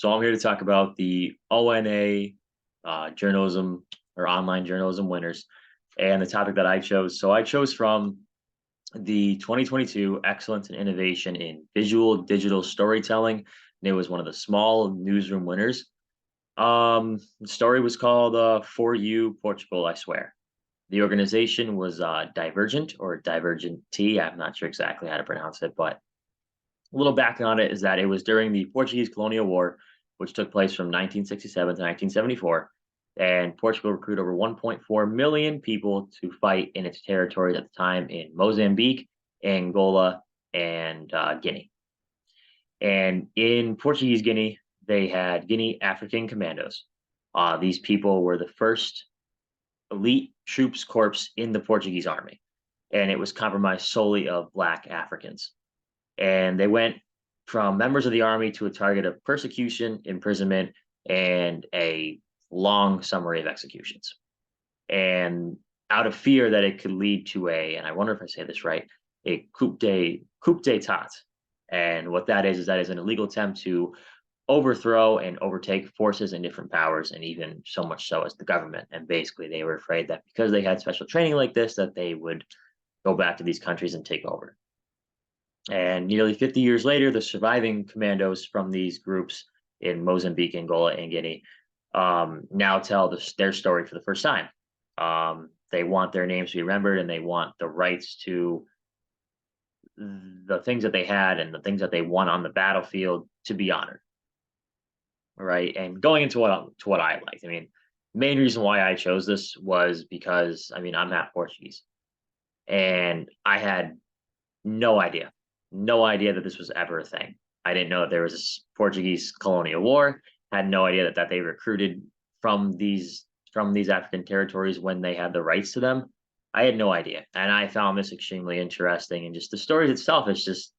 So I'm here to talk about the ONA journalism or online journalism winners and the topic that I chose. So I chose from the 2022 Excellence and Innovation in Visual Digital Storytelling. And it was one of the small newsroom winners. The story was called For You, Portugal, I Swear. The organization was Divergent or Divergent T. I'm not sure exactly how to pronounce it, but a little background on it is that it was during the Portuguese Colonial War, which took place from 1967 to 1974. And Portugal recruited over 1.4 million people to fight in its territories at the time in Mozambique, Angola, and Guinea. And in Portuguese Guinea, they had Guinea African Commandos. These people were the first elite troops corps in the Portuguese army, and it was comprised solely of Black Africans. And they went from members of the army to a target of persecution, imprisonment, and a long summary of executions. And out of fear that it could lead to and I wonder if I say this right, a coup d'état. And what that is that is an illegal attempt to overthrow and overtake forces and different powers, and even so much so as the government. And basically, they were afraid that because they had special training like this, that they would go back to these countries and take over. And nearly 50 years later, the surviving commandos from these groups in Mozambique, Angola, and Guinea now tell their story for the first time. They want their names to be remembered, and they want the rights to the things that they had and the things that they won on the battlefield to be honored. Right. And going into what I liked, I mean, main reason why I chose this was because I'm half Portuguese, and I had no idea, no idea that this was ever a thing. I didn't know that there was a Portuguese colonial war. Had no idea that they recruited from these African territories when they had the rights to them. I had no idea, and I found this extremely interesting. And just the story itself is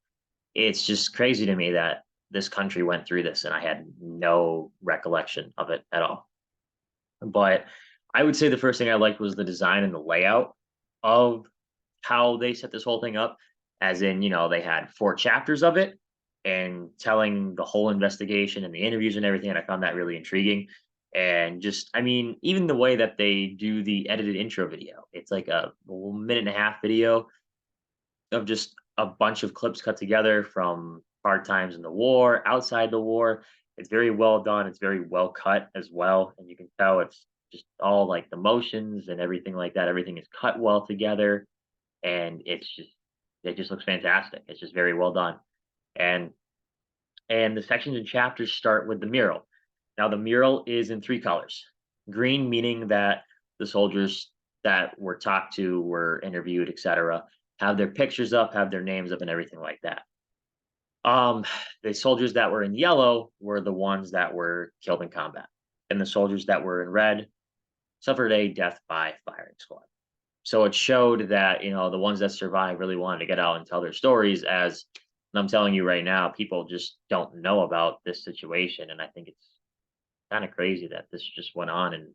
it's just crazy to me that this country went through this, and I had no recollection of it at all. But I would say the first thing I liked was the design and the layout of how they set this whole thing up, as in, they had 4 chapters of it and telling the whole investigation and the interviews and everything. And I found that really intriguing. And just, even the way that they do the edited intro video, it's like a minute and a half video of just a bunch of clips cut together from hard times in the war, outside the war. It's very well done. It's very well cut as well. And you can tell it's just all like the motions and everything like that. Everything is cut well together. And it just looks fantastic. It's just very well done. And the sections and chapters start with the mural. Now the mural is in 3 colors. Green meaning that the soldiers that were talked to, were interviewed, etc., have their pictures up, have their names up, and everything like that. The soldiers that were in yellow were the ones that were killed in combat, and the soldiers that were in red suffered a death by firing squad. So it showed that the ones that survived really wanted to get out and tell their stories. As I'm telling you right now, people just don't know about this situation, and I think it's kind of crazy that this just went on. And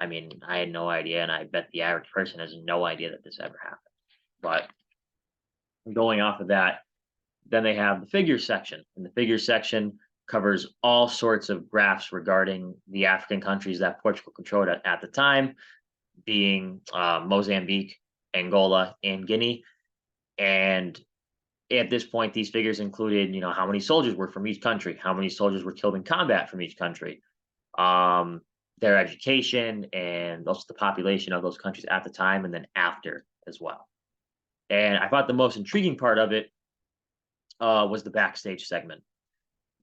I had no idea, and I bet the average person has no idea that this ever happened. But going off of that, then they have the figures section, and the figures section covers all sorts of graphs regarding the African countries that Portugal controlled at the time, being Mozambique, Angola, and Guinea. And at this point, these figures included, how many soldiers were from each country, how many soldiers were killed in combat from each country, their education, and also the population of those countries at the time and then after as well. And I thought the most intriguing part of it was the backstage segment.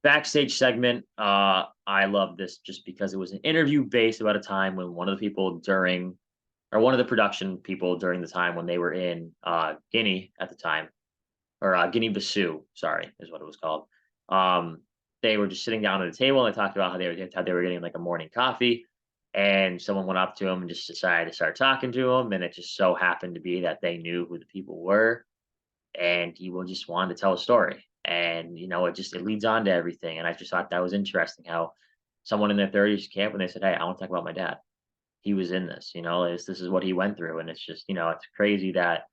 Backstage segment, I love this just because it was an interview based about a time when one of the production people during the time when they were in Guinea at the time, or Guinea-Bissau, sorry, is what it was called. They were just sitting down at a table, and they talked about how they were getting like a morning coffee, and someone went up to him and just decided to start talking to him, and it just so happened to be that they knew who the people were, and he just wanted to tell a story. And it leads on to everything. And I just thought that was interesting how someone in their 30s came up and they said, "Hey, I want to talk about my dad. He was in this, this is what he went through." And it's just, it's crazy that,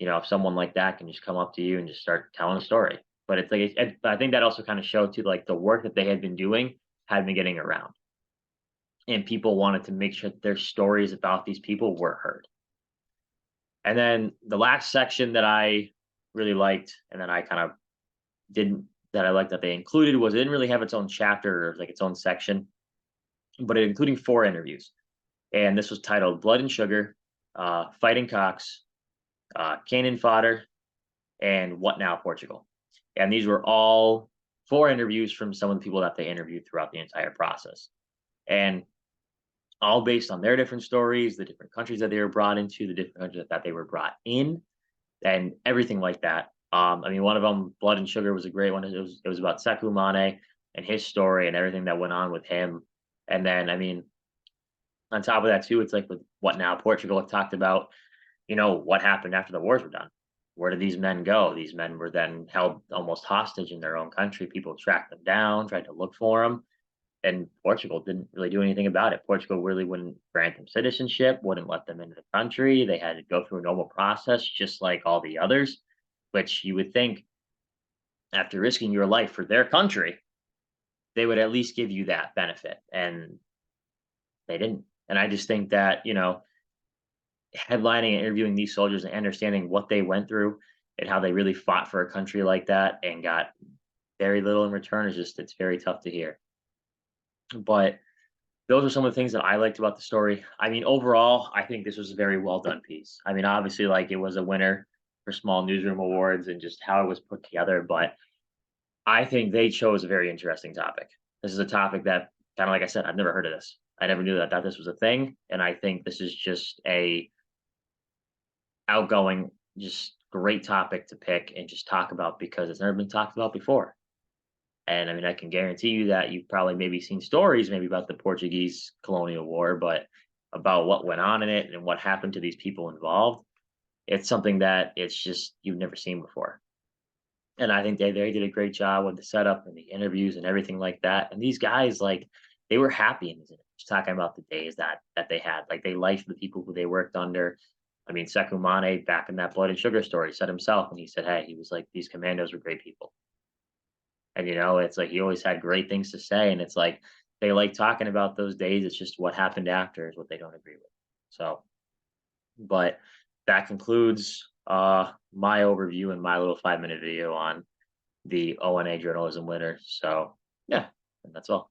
if someone like that can just come up to you and just start telling a story. But it's like, I think that also kind of showed too, like the work that they had been doing had been getting around, and people wanted to make sure that their stories about these people were heard. And then the last section that I really liked, and then I kind of didn't, that I liked that they included, was it didn't really have its own chapter or like its own section, but it including 4 interviews. And this was titled Blood and Sugar, Fighting Cox, Cannon Fodder, and What Now Portugal. And these were all 4 interviews from some of the people that they interviewed throughout the entire process. And all based on their different stories, the different countries that they were brought into, the different countries that they were brought in, and everything like that. I mean, one of them, Blood and Sugar, was a great one. It was about Sekou Mane and his story and everything that went on with him. And then, I mean, on top of that too, it's like with What Now Portugal, it talked about, what happened after the wars were done. Where did these men go? These men were then held almost hostage in their own country. People tracked them down, tried to look for them, and Portugal didn't really do anything about it. Portugal really wouldn't grant them citizenship, wouldn't let them into the country. They had to go through a normal process, just like all the others, which you would think, after risking your life for their country, they would at least give you that benefit. And they didn't. And I just think that, headlining and interviewing these soldiers and understanding what they went through and how they really fought for a country like that and got very little in return is just, it's very tough to hear. But those are some of the things that I liked about the story. I mean, overall, I think this was a very well done piece. I mean, obviously, like it was a winner for small newsroom awards and just how it was put together, but I think they chose a very interesting topic. This is a topic that, kind of like I said, I've never heard of this. I never knew that this was a thing, and I think this is just a outgoing, just great topic to pick and just talk about because it's never been talked about before. And I mean, I can guarantee you that you've probably maybe seen stories maybe about the Portuguese colonial war, but about what went on in it and what happened to these people involved, it's something that it's just you've never seen before. And I think they did a great job with the setup and the interviews and everything like that. And these guys, like, they were happy in these interviews, talking about the days that they had. Like they liked the people who they worked under. I mean, Sekou Mane, back in that Blood and Sugar story, said himself, and he said, "Hey, he was like, these commandos were great people." And it's like he always had great things to say. And it's like they like talking about those days. It's just what happened after is what they don't agree with. So, but that concludes my overview and my little 5-minute video on the ONA journalism winner. So yeah, and that's all.